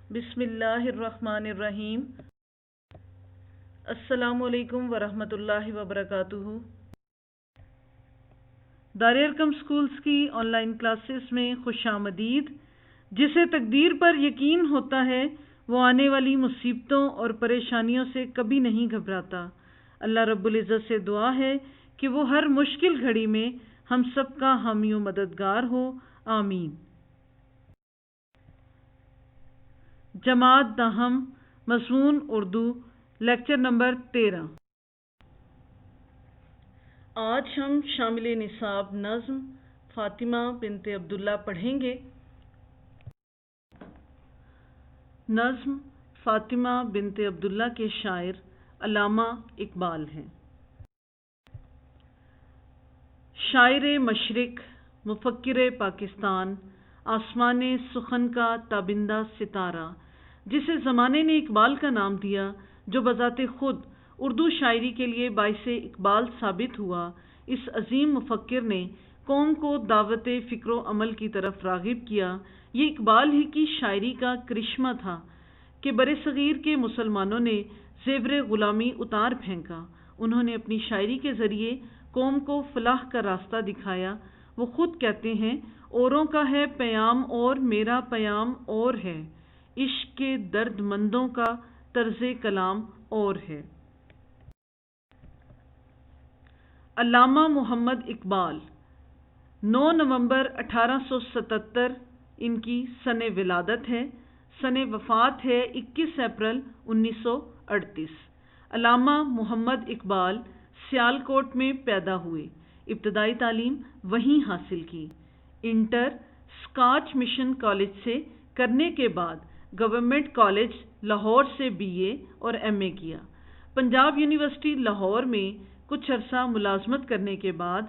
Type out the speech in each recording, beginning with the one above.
بسم اللہ الرحمن الرحیم۔ السلام علیکم ورحمۃ اللہ وبرکاتہ۔ دار ارقم سکولز کی آن لائن کلاسز میں خوش آمدید۔ جسے تقدیر پر یقین ہوتا ہے وہ آنے والی مصیبتوں اور پریشانیوں سے کبھی نہیں گھبراتا۔ اللہ رب العزت سے دعا ہے کہ وہ ہر مشکل گھڑی میں ہم سب کا حامی و مددگار ہو، آمین۔ جماعت دہم، مضمون اردو، لیکچر نمبر 13۔ آج ہم شامل نصاب نظم فاطمہ بنت عبداللہ پڑھیں گے۔ نظم فاطمہ بنت عبداللہ کے شاعر علامہ اقبال ہیں۔ شاعر مشرق، مفکر پاکستان، آسمان سخن کا تابندہ ستارہ، جسے زمانے نے اقبال کا نام دیا، جو بذات خود اردو شاعری کے لیے باعث اقبال ثابت ہوا، اس عظیم مفکر نے قوم کو دعوت فکر و عمل کی طرف راغب کیا۔ یہ اقبال ہی کی شاعری کا کرشمہ تھا کہ برصغیر کے مسلمانوں نے زیور غلامی اتار پھینکا۔ انہوں نے اپنی شاعری کے ذریعے قوم کو فلاح کا راستہ دکھایا۔ وہ خود کہتے ہیں، اوروں کا ہے پیام اور میرا پیام اور ہے، عشق کے درد مندوں کا طرز کلام اور ہے۔ علامہ محمد اقبال 9 نومبر 1877 ان کی سن ولادت ہے، سن وفات ہے 21 اپریل 1938۔ علامہ محمد اقبال سیالکوٹ میں پیدا ہوئے، ابتدائی تعلیم وہیں حاصل کی۔ انٹر اسکاچ مشن کالج سے کرنے کے بعد گورنمنٹ کالج لاہور سے BA اور MA کیا۔ پنجاب یونیورسٹی لاہور میں کچھ عرصہ ملازمت کرنے کے بعد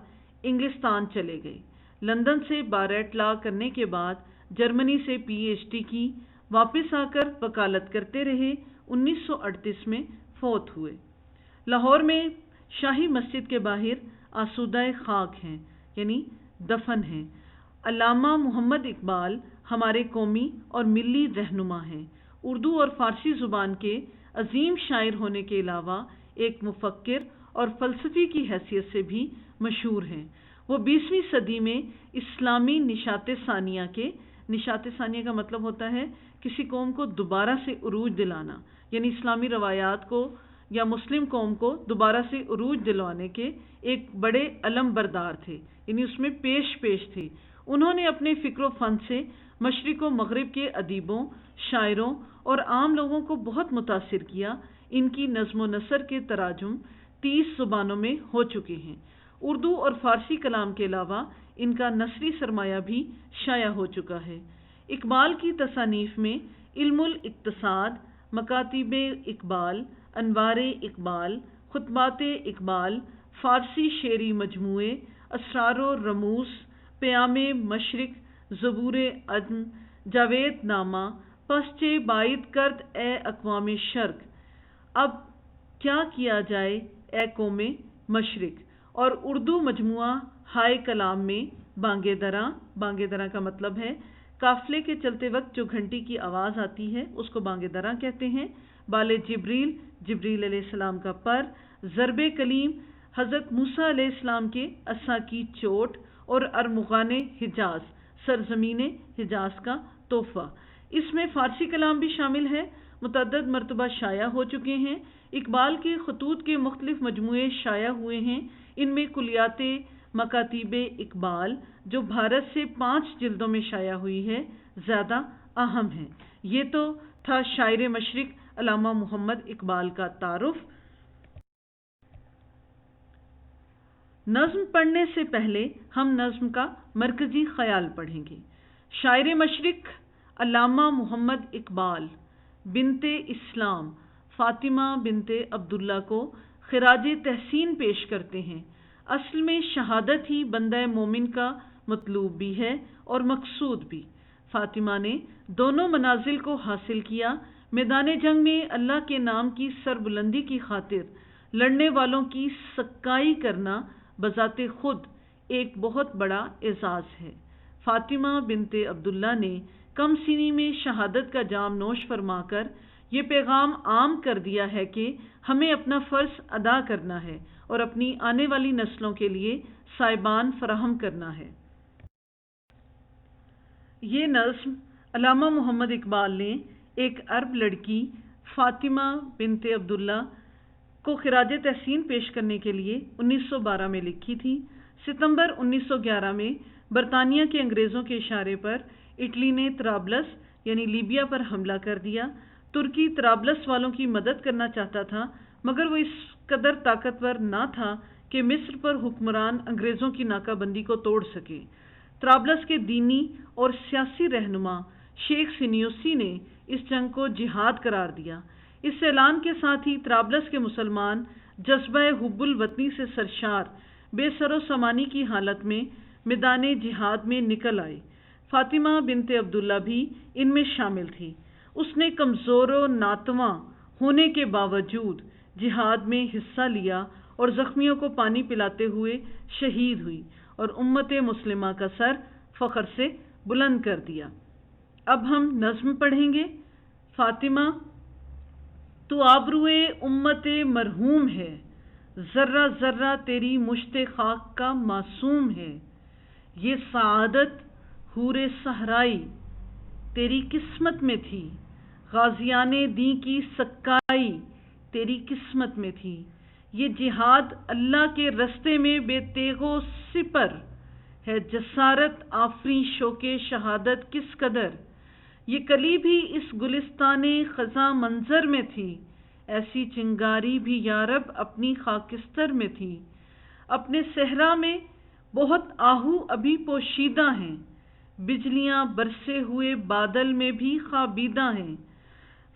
انگلستان چلے گئے۔ لندن سے بار ایٹ لا کرنے کے بعد جرمنی سے PhD کی، واپس آ کر وکالت کرتے رہے۔ 1938 میں فوت ہوئے۔ لاہور میں شاہی مسجد کے باہر آسودہ خاک ہیں، یعنی دفن ہیں۔ علامہ محمد اقبال ہمارے قومی اور ملی رہنما ہیں۔ اردو اور فارسی زبان کے عظیم شاعر ہونے کے علاوہ ایک مفکر اور فلسفی کی حیثیت سے بھی مشہور ہیں۔ وہ 20ویں صدی میں اسلامی نشاط ثانیہ کا مطلب ہوتا ہے کسی قوم کو دوبارہ سے عروج دلانا، یعنی اسلامی روایات کو یا مسلم قوم کو دوبارہ سے عروج دلوانے کے ایک بڑے علم بردار تھے، یعنی اس میں پیش تھے۔ انہوں نے اپنے فکر و فن سے مشرق و مغرب کے ادیبوں، شاعروں اور عام لوگوں کو بہت متاثر کیا۔ ان کی نظم و نثر کے تراجم 30 زبانوں میں ہو چکے ہیں۔ اردو اور فارسی کلام کے علاوہ ان کا نثری سرمایہ بھی شائع ہو چکا ہے۔ اقبال کی تصانیف میں علم الاقتصاد، مکاتیب اقبال، انوار اقبال، خطبات اقبال، فارسی شعری مجموعے، اسرار و رموز، پیام مشرق، زبور عدن، جاوید نامہ، پسچے باید کرد اے اقوام شرق، اب کیا کیا جائے اے قوم مشرق، اور اردو مجموعہ ہائے کلام میں بانگے دراں کا مطلب ہے قافلے کے چلتے وقت جو گھنٹی کی آواز آتی ہے اس کو بانگے دراں کہتے ہیں۔ بال جبریل علیہ السلام کا پر، ضرب کلیم، حضرت موسیٰ علیہ السلام کے عصا کی چوٹ، اور ارمغان حجاز، سرزمین حجاز کا تحفہ۔ اس میں فارسی کلام بھی شامل ہے، متعدد مرتبہ شائع ہو چکے ہیں۔ اقبال کے خطوط کے مختلف مجموعے شائع ہوئے ہیں۔ ان میں کلیات مکاتیب اقبال جو بھارت سے 5 جلدوں میں شائع ہوئی ہے زیادہ اہم ہے۔ یہ تو تھا شاعر مشرق علامہ محمد اقبال کا تعارف۔ نظم پڑھنے سے پہلے ہم نظم کا مرکزی خیال پڑھیں گے۔ شاعر مشرق علامہ محمد اقبال بنت اسلام فاطمہ بنت عبداللہ کو خراج تحسین پیش کرتے ہیں۔ اصل میں شہادت ہی بندہ مومن کا مطلوب بھی ہے اور مقصود بھی۔ فاطمہ نے دونوں منازل کو حاصل کیا۔ میدان جنگ میں اللہ کے نام کی سربلندی کی خاطر لڑنے والوں کی سکائی کرنا بذات خود ایک بہت بڑا اعزاز ہے۔ فاطمہ بنت عبداللہ نے کم سینی میں شہادت کا جام نوش فرما کر یہ پیغام عام کر دیا ہے کہ ہمیں اپنا فرض ادا کرنا ہے اور اپنی آنے والی نسلوں کے لیے سائبان فراہم کرنا ہے۔ یہ نظم علامہ محمد اقبال نے ایک عرب لڑکی فاطمہ بنت عبداللہ کو خراج تحسین پیش کرنے کے لیے 1912 میں لکھی تھی۔ ستمبر 1911 میں برطانیہ کے انگریزوں کے اشارے پر اٹلی نے طرابلس یعنی لیبیا پر حملہ کر دیا۔ ترکی طرابلس والوں کی مدد کرنا چاہتا تھا، مگر وہ اس قدر طاقتور نہ تھا کہ مصر پر حکمران انگریزوں کی ناکہ بندی کو توڑ سکے۔ طرابلس کے دینی اور سیاسی رہنما شیخ سنیوسی نے اس جنگ کو جہاد قرار دیا۔ اس اعلان کے ساتھ ہی طرابلس کے مسلمان جذبہ حب الوطنی سے سرشار بے سر و سامانی کی حالت میں میدان جہاد میں نکل آئے۔ فاطمہ بنت عبداللہ بھی ان میں شامل تھی۔ اس نے کمزور و ناتواں ہونے کے باوجود جہاد میں حصہ لیا اور زخمیوں کو پانی پلاتے ہوئے شہید ہوئی اور امت مسلمہ کا سر فخر سے بلند کر دیا۔ اب ہم نظم پڑھیں گے۔ فاطمہ تو آبروئے امت مرحوم ہے، ذرہ ذرہ تیری مشت خاک کا معصوم ہے۔ یہ سعادت حور صحرائی تیری قسمت میں تھی، غازیان دین کی سکائی تیری قسمت میں تھی۔ یہ جہاد اللہ کے رستے میں بے تیغ و سپر ہے، جسارت آفریں شوق شہادت کس قدر۔ یہ کلی بھی اس گلستان خزاں منظر میں تھی، ایسی چنگاری بھی یارب اپنی خاکستر میں تھی۔ اپنے صحرا میں بہت آہو ابھی پوشیدہ ہیں، بجلیاں برسے ہوئے بادل میں بھی خوابیدہ ہیں۔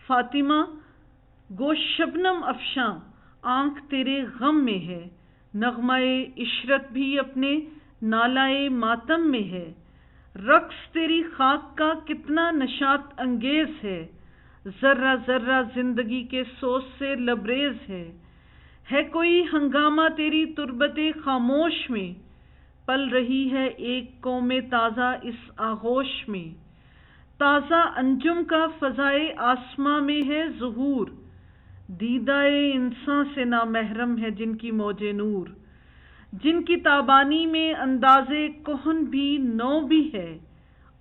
فاطمہ گو شبنم افشاں آنکھ تیرے غم میں ہے، نغمہ عشرت بھی اپنے نالائے ماتم میں ہے۔ رقص تیری خاک کا کتنا نشاط انگیز ہے، ذرہ ذرہ زندگی کے سوز سے لبریز ہے کوئی ہنگامہ تیری تربت خاموش میں، پل رہی ہے ایک قوم تازہ اس آغوش میں۔ تازہ انجم کا فضائے آسماں میں ہے ظہور، دیدائے انساں سے نامحرم ہے جن کی موج نور۔ جن کی تابانی میں انداز کہن بھی نو بھی ہے،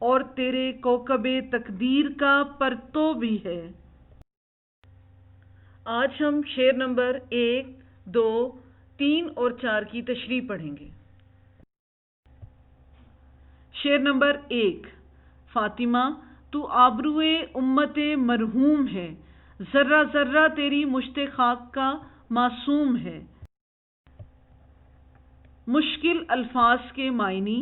اور تیرے کوکب تقدیر کا پرتو بھی ہے۔ آج ہم شعر نمبر 1، 2، 3 اور 4 کی تشریح پڑھیں گے۔ شعر نمبر 1۔ فاطمہ تو آبروئے امت مرحوم ہے، ذرہ ذرہ تیری مشت خاک کا معصوم ہے۔ مشکل الفاظ کے معنی: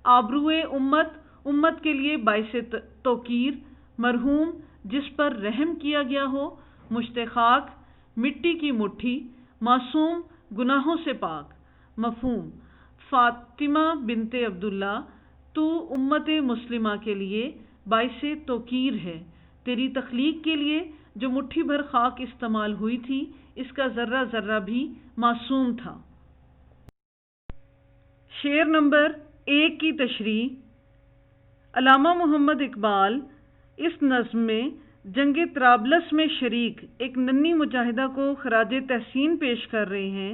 آبروئے امت، امت کے لیے باعث توقیر، مرحوم جس پر رحم کیا گیا ہو، مشت خاک مٹی کی مٹھی، معصوم گناہوں سے پاک۔ مفہوم: فاطمہ بنت عبداللہ تو امت مسلمہ کے لیے باعث توقیر ہے، تیری تخلیق کے لیے جو مٹھی بھر خاک استعمال ہوئی تھی اس کا ذرہ ذرہ بھی معصوم تھا۔ شعر نمبر 1 کی تشریح۔ علامہ محمد اقبال اس نظم میں جنگ طرابلس میں شریک ایک ننھی مجاہدہ کو خراج تحسین پیش کر رہے ہیں۔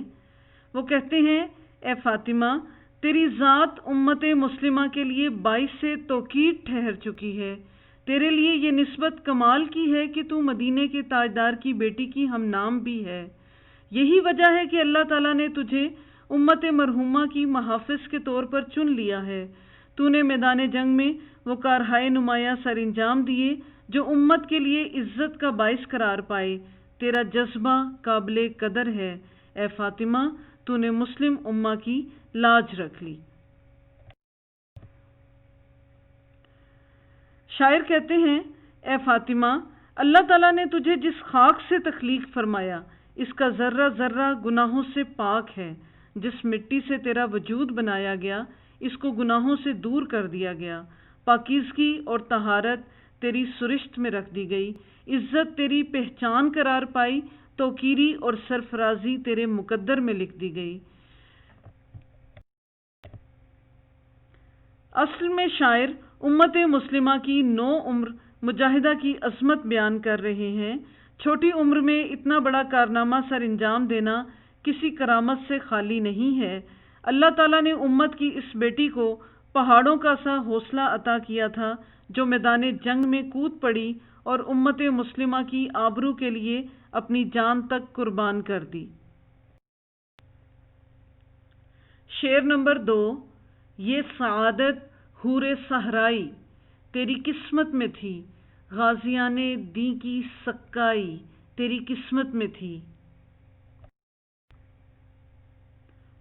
وہ کہتے ہیں: اے فاطمہ، تیری ذات امت مسلمہ کے لیے باعث توقیر ٹھہر چکی ہے۔ تیرے لیے یہ نسبت کمال کی ہے کہ تو مدینے کے تاجدار کی بیٹی کی ہم نام بھی ہے۔ یہی وجہ ہے کہ اللہ تعالیٰ نے تجھے امت مرحومہ کی محافظ کے طور پر چن لیا ہے۔ تو نے میدان جنگ میں وہ کارہائے نمایاں سر انجام دیے جو امت کے لیے عزت کا باعث قرار پائے۔ تیرا جذبہ قابل قدر ہے، اے فاطمہ، تو نے مسلم امہ کی لاج رکھ لی۔ شاعر کہتے ہیں: اے فاطمہ، اللہ تعالیٰ نے تجھے جس خاک سے تخلیق فرمایا اس کا ذرہ ذرہ گناہوں سے پاک ہے۔ جس مٹی سے تیرا وجود بنایا گیا اس کو گناہوں سے دور کر دیا گیا۔ پاکیزگی اور طہارت تیری سرشت میں رکھ دی گئی، عزت تیری پہچان قرار پائی، توقیری اور سرفرازی تیرے مقدر میں لکھ دی گئی۔ اصل میں شاعر امت مسلمہ کی 9 عمر مجاہدہ کی عظمت بیان کر رہے ہیں۔ چھوٹی عمر میں اتنا بڑا کارنامہ سر انجام دینا کسی کرامت سے خالی نہیں ہے۔ اللہ تعالیٰ نے امت کی اس بیٹی کو پہاڑوں کا سا حوصلہ عطا کیا تھا جو میدان جنگ میں کود پڑی اور امت مسلمہ کی آبرو کے لیے اپنی جان تک قربان کر دی۔ شعر نمبر 2۔ یہ سعادت حور صحرائی تیری قسمت میں تھی، غازیان دی کی سکائی تیری قسمت میں تھی۔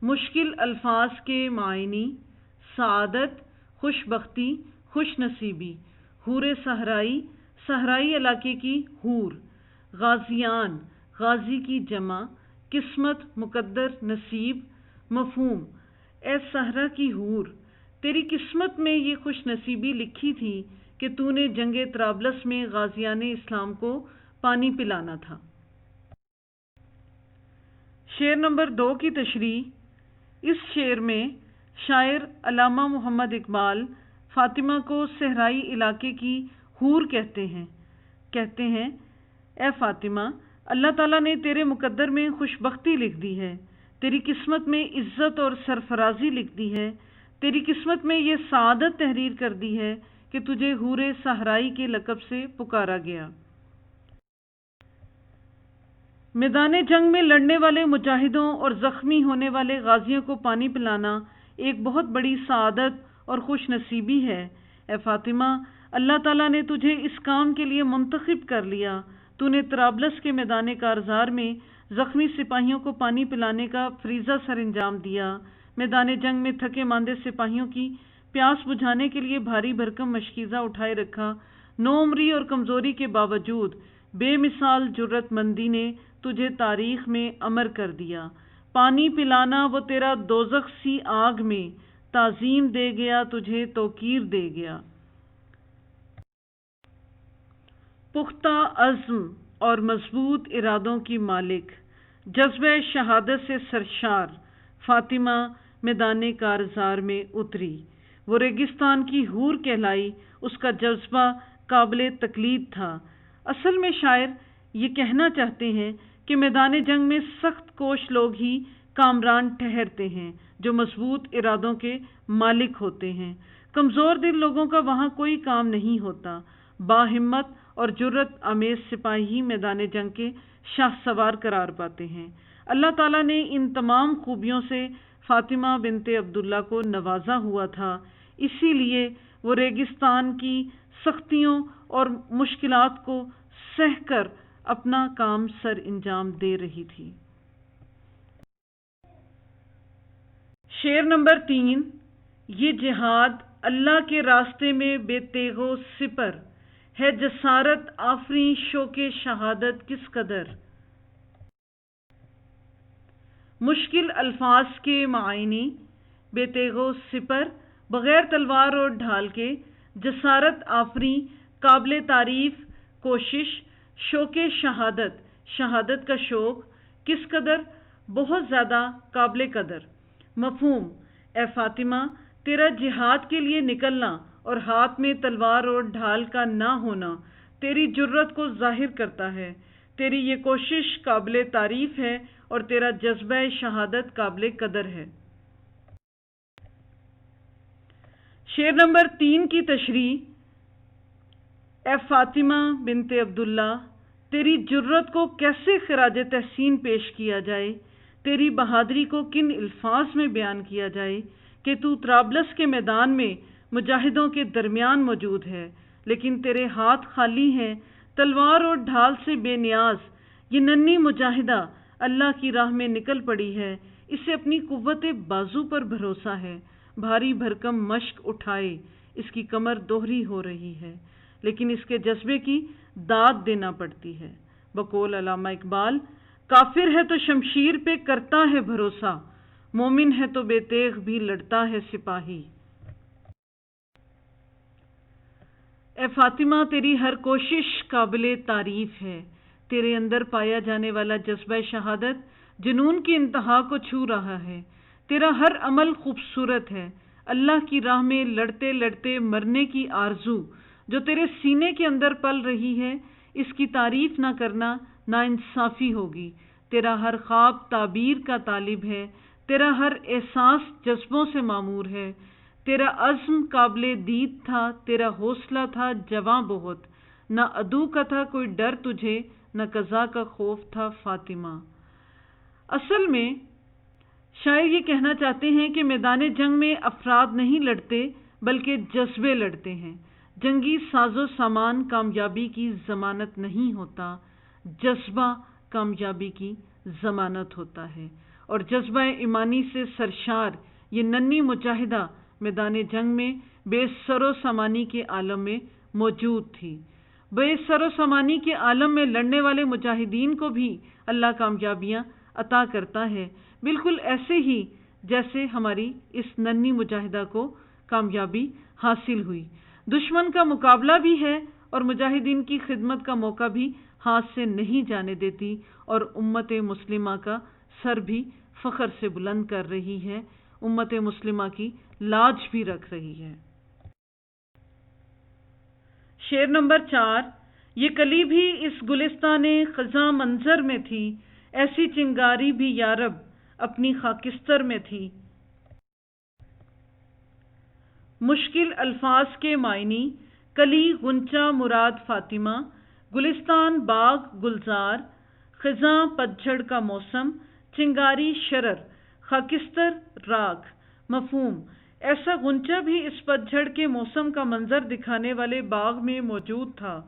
مشکل الفاظ کے معنی: سعادت، خوش بختی، خوش نصیبی۔ حور صحرائی، صحرائی علاقے کی حور۔ غازیان، غازی کی جمع۔ قسمت، مقدر، نصیب۔ مفہوم: اے صحرا کی حور، تیری قسمت میں یہ خوش نصیبی لکھی تھی کہ تو نے جنگ طرابلس میں غازیان اسلام کو پانی پلانا تھا۔ شعر نمبر 2 کی تشریح۔ اس شعر میں شاعر علامہ محمد اقبال فاطمہ کو صحرائی علاقے کی حور کہتے ہیں اے فاطمہ، اللہ تعالیٰ نے تیرے مقدر میں خوش بختی لکھ دی ہے، تیری قسمت میں عزت اور سرفرازی لکھ دی ہے، تیری قسمت میں یہ سعادت تحریر کر دی ہے کہ تجھے حور صحرائی کے لقب سے پکارا گیا۔ میدان جنگ میں لڑنے والے مجاہدوں اور زخمی ہونے والے غازیوں کو پانی پلانا ایک بہت بڑی سعادت اور خوش نصیبی ہے۔ اے فاطمہ، اللہ تعالیٰ نے تجھے اس کام کے لیے منتخب کر لیا۔ تو نے طرابلس کے میدان کارزار میں زخمی سپاہیوں کو پانی پلانے کا فریضہ سر انجام دیا۔ میدان جنگ میں تھکے ماندے سپاہیوں کی پیاس بجھانے کے لیے بھاری بھرکم مشکیزہ اٹھائے رکھا۔ 9 عمری اور کمزوری کے باوجود بے مثال جرت مندی نے تجھے تاریخ میں امر کر دیا۔ پانی پلانا وہ تیرا دوزخ سی آگ میں تعظیم دے گیا، تجھے توقیر دے گیا۔ پختہ عزم اور مضبوط ارادوں کی مالک، جذبہ شہادت سے سرشار فاطمہ میدان کارزار میں اتری۔ وہ ریگستان کی حور کہلائی، اس کا جذبہ قابل تقلید تھا۔ اصل میں شاعر یہ کہنا چاہتے ہیں کہ میدان جنگ میں سخت کوش لوگ ہی کامران ٹھہرتے ہیں جو مضبوط ارادوں کے مالک ہوتے ہیں۔ کمزور دل لوگوں کا وہاں کوئی کام نہیں ہوتا۔ باہمت اور جرت آمیز سپاہی ہی میدان جنگ کے شاہ سوار قرار پاتے ہیں۔ اللہ تعالیٰ نے ان تمام خوبیوں سے فاطمہ بنت عبداللہ کو نوازا ہوا تھا، اسی لیے وہ ریگستان کی سختیوں اور مشکلات کو سہ کر اپنا کام سر انجام دے رہی تھی۔ شعر نمبر 3۔ یہ جہاد اللہ کے راستے میں بے تیغ و سپر ہے، جسارت آفریں شوق شہادت کس قدر۔ مشکل الفاظ کے معنی: بے تیغ و سپر، بغیر تلوار اور ڈھال کے، جسارت آفریں، قابل تعریف کوشش، شوق شہادت، شہادت کا شوق، کس قدر، بہت زیادہ، قابل قدر۔ مفہوم: اے فاطمہ، تیرا جہاد کے لیے نکلنا اور ہاتھ میں تلوار اور ڈھال کا نہ ہونا تیری جرت کو ظاہر کرتا ہے۔ تیری یہ کوشش قابل تعریف ہے اور تیرا جذبہ شہادت قابل قدر ہے۔ شعر نمبر 3 کی تشریح۔ اے فاطمہ بنت عبداللہ، تیری جرت کو کیسے خراج تحسین پیش کیا جائے، تیری بہادری کو کن الفاظ میں بیان کیا جائے کہ تو طرابلس کے میدان میں مجاہدوں کے درمیان موجود ہے، لیکن تیرے ہاتھ خالی ہیں، تلوار اور ڈھال سے بے نیاز۔ یہ ننھی مجاہدہ اللہ کی راہ میں نکل پڑی ہے، اسے اپنی قوت بازو پر بھروسہ ہے، بھاری بھرکم مشق اٹھائے اس کی کمر دوہری ہو رہی ہے، لیکن اس کے جذبے کی داد دینا پڑتی ہے۔ بقول علامہ اقبال، کافر ہے تو شمشیر پہ کرتا ہے بھروسہ، مومن ہے تو بے تیغ بھی لڑتا ہے سپاہی۔ اے فاطمہ، تیری ہر کوشش قابل تعریف ہے، تیرے اندر پایا جانے والا جذبہ شہادت جنون کی انتہا کو چھو رہا ہے، تیرا ہر عمل خوبصورت ہے، اللہ کی راہ میں لڑتے لڑتے مرنے کی آرزو جو تیرے سینے کے اندر پل رہی ہے، اس کی تعریف نہ کرنا ناانصافی ہوگی۔ تیرا ہر خواب تعبیر کا طالب ہے، تیرا ہر احساس جذبوں سے معمور ہے، تیرا عزم قابل دید تھا، تیرا حوصلہ تھا جواں بہت، نہ عدو کا تھا کوئی ڈر تجھے، نہ قضا کا خوف تھا فاطمہ۔ اصل میں شاعر یہ کہنا چاہتے ہیں کہ میدان جنگ میں افراد نہیں لڑتے بلکہ جذبے لڑتے ہیں۔ جنگی ساز و سامان کامیابی کی ضمانت نہیں ہوتا، جذبہ کامیابی کی ضمانت ہوتا ہے، اور جذبہ ایمانی سے سرشار یہ ننھی مجاہدہ میدان جنگ میں بے سر و سامانی کے عالم میں موجود تھی۔ بے سر و سامانی کے عالم میں لڑنے والے مجاہدین کو بھی اللہ کامیابیاں عطا کرتا ہے، بالکل ایسے ہی جیسے ہماری اس ننھی مجاہدہ کو کامیابی حاصل ہوئی۔ دشمن کا مقابلہ بھی ہے اور مجاہدین کی خدمت کا موقع بھی ہاتھ سے نہیں جانے دیتی، اور امت مسلمہ کا سر بھی فخر سے بلند کر رہی ہے، امت مسلمہ کی لاج بھی رکھ رہی ہے۔ شعر نمبر 4۔ یہ کلی بھی اس گلستان خزاں منظر میں تھی، ایسی چنگاری بھی یارب اپنی خاکستر میں تھی۔ مشکل الفاظ کے معنی: کلی غنچہ مراد فاطمہ، گلستان باغ گلزار، خزاں پتجھڑ کا موسم، چنگاری شرر، خاکستر راکھ۔ مفہوم: ایسا غنچہ بھی اس پتجھڑ کے موسم کا منظر دکھانے والے باغ میں موجود تھا،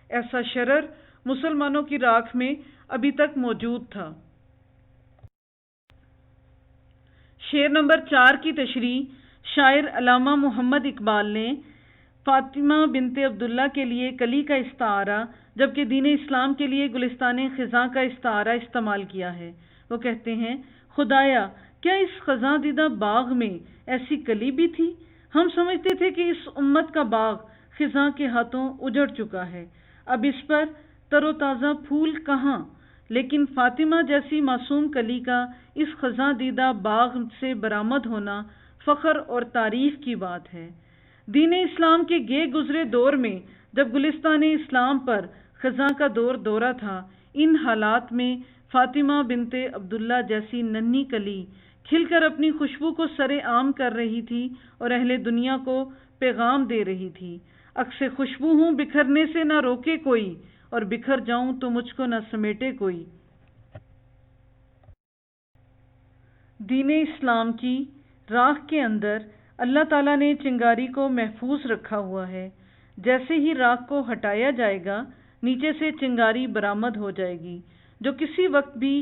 ایسا شرر مسلمانوں کی راکھ میں ابھی تک موجود تھا۔ شعر نمبر 4 کی تشریح شاعر علامہ محمد اقبال نے فاطمہ بنت عبداللہ کے لیے کلی کا استعارہ جبکہ دین اسلام کے لیے گلستان خزاں کا استعارہ استعمال کیا ہے۔ وہ کہتے ہیں: خدایا، کیا اس خزاں دیدہ باغ میں ایسی کلی بھی تھی؟ ہم سمجھتے تھے کہ اس امت کا باغ خزاں کے ہاتھوں اجڑ چکا ہے، اب اس پر تر و تازہ پھول کہاں؟ لیکن فاطمہ جیسی معصوم کلی کا اس خزاں دیدہ باغ سے برآمد ہونا فخر اور تعریف کی بات ہے۔ دین اسلام کے گئے گزرے دور میں جب گلستان اسلام پر خزاں کا دور دورہ تھا، ان حالات میں فاطمہ بنت عبداللہ جیسی ننھی کلی کھل کر اپنی خوشبو کو سر عام کر رہی تھی اور اہل دنیا کو پیغام دے رہی تھی: عکس خوشبو ہوں بکھرنے سے نہ روکے کوئی، اور بکھر جاؤں تو مجھ کو نہ سمیٹے کوئی۔ دین اسلام کی راہ کے اندر اللہ تعالیٰ نے چنگاری کو محفوظ رکھا ہوا ہے۔ جیسے ہی راکھ کو ہٹایا جائے گا، نیچے سے چنگاری برآمد ہو جائے گی، جو کسی وقت بھی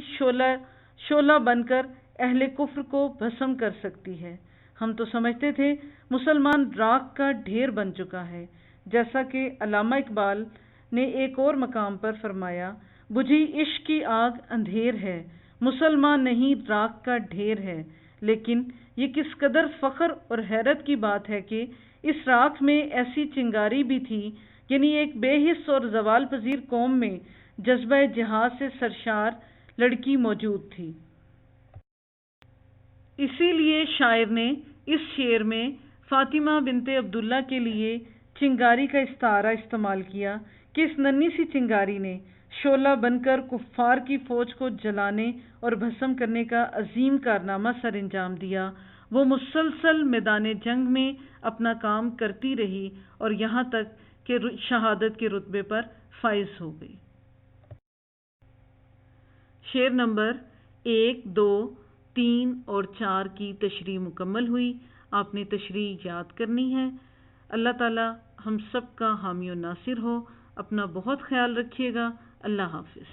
شعلہ بن کر اہل کفر کو بھسم کر سکتی ہے۔ ہم تو سمجھتے تھے مسلمان راکھ کا ڈھیر بن چکا ہے، جیسا کہ علامہ اقبال نے ایک اور مقام پر فرمایا: بجھی عشق کی آگ اندھیر ہے، مسلمان نہیں راکھ کا ڈھیر ہے۔ لیکن یہ کس قدر فخر اور حیرت کی بات ہے کہ اس راکھ میں ایسی چنگاری بھی تھی، یعنی ایک بے حس اور زوال پذیر قوم میں جذبہ جہاد سے سرشار لڑکی موجود تھی۔ اسی لیے شاعر نے اس شعر میں فاطمہ بنت عبداللہ کے لیے چنگاری کا استعارہ استعمال کیا کہ اس ننھی سی چنگاری نے شعلہ بن کر کفار کی فوج کو جلانے اور بھسم کرنے کا عظیم کارنامہ سر انجام دیا۔ وہ مسلسل میدان جنگ میں اپنا کام کرتی رہی اور یہاں تک کہ شہادت کے رتبے پر فائز ہو گئی۔ شعر نمبر 1، 2، 3 اور 4 کی تشریح مکمل ہوئی۔ آپ نے تشریح یاد کرنی ہے۔ اللہ تعالی ہم سب کا حامی و ناصر ہو۔ اپنا بہت خیال رکھیے گا۔ اللہ حافظ۔